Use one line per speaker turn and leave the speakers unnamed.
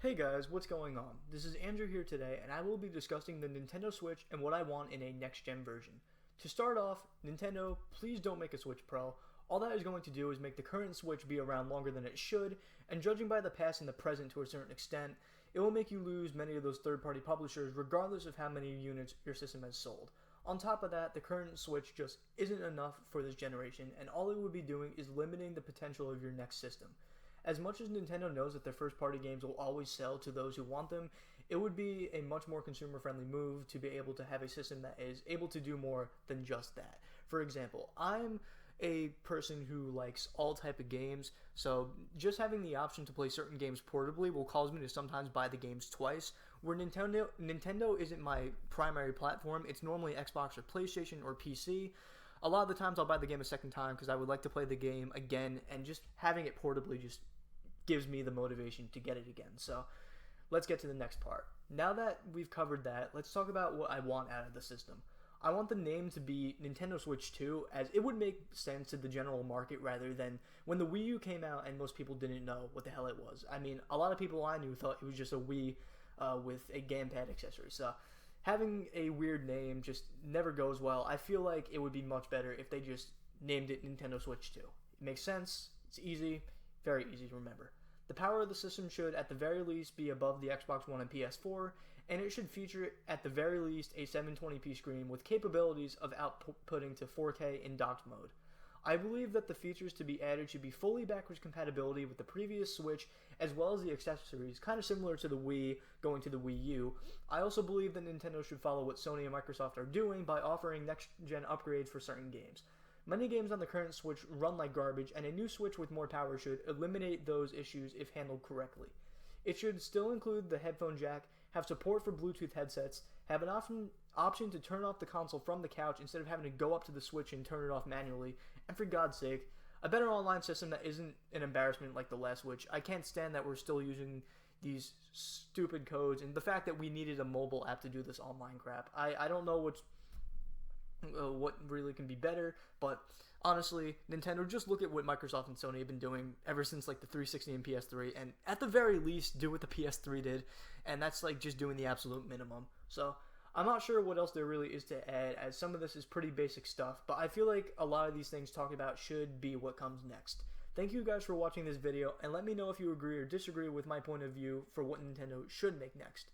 Hey guys, what's going on? This is Andrew here today, and I will be discussing the Nintendo Switch and what I want in a next-gen version. To start off, Nintendo, please don't make a Switch Pro. All that is going to do is make the current Switch be around longer than it should, and judging by the past and the present to a certain extent, it will make you lose many of those third-party publishers regardless of how many units your system has sold. On top of that, the current Switch just isn't enough for this generation, and all it would be doing is limiting the potential of your next system. As much as Nintendo knows that their first-party games will always sell to those who want them, it would be a much more consumer-friendly move to be able to have a system that is able to do more than just that. For example, I'm a person who likes all type of games, so just having the option to play certain games portably will cause me to sometimes buy the games twice. Where Nintendo isn't my primary platform, it's normally Xbox or PlayStation or PC. A lot of the times I'll buy the game a second time because I would like to play the game again, and just having it portably just gives me the motivation to get it again. So let's get to the next part. Now that we've covered that, let's talk about what I want out of the system. I want the name to be Nintendo Switch 2, as it would make sense to the general market rather than when the Wii U came out and most people didn't know what the hell it was. I mean, a lot of people I knew thought it was just a Wii with a gamepad accessory. So having a weird name just never goes well. I feel like it would be much better if they just named it Nintendo Switch 2. It makes sense, it's easy, very easy to remember. The power of the system should at the very least be above the Xbox One and PS4, and it should feature at the very least a 720p screen with capabilities of outputting to 4K in docked mode. I believe that the features to be added should be fully backwards compatibility with the previous Switch, as well as the accessories, kind of similar to the Wii going to the Wii U. I also believe that Nintendo should follow what Sony and Microsoft are doing by offering next-gen upgrades for certain games. Many games on the current Switch run like garbage, and a new Switch with more power should eliminate those issues if handled correctly. It should still include the headphone jack, have support for Bluetooth headsets, have an option to turn off the console from the couch instead of having to go up to the Switch and turn it off manually, and for God's sake, a better online system that isn't an embarrassment like the last Switch. I can't stand that we're still using these stupid codes, and the fact that we needed a mobile app to do this online crap. I don't know what really can be better, but honestly, Nintendo, just look at what Microsoft and Sony have been doing ever since like the 360 and PS3, and at the very least do what the PS3 did, and that's like just doing the absolute minimum. So I'm not sure what else there really is to add, as some of this is pretty basic stuff, but I feel like a lot of these things talked about should be what comes next. Thank you guys for watching this video, and let me know if you agree or disagree with my point of view for what Nintendo should make next.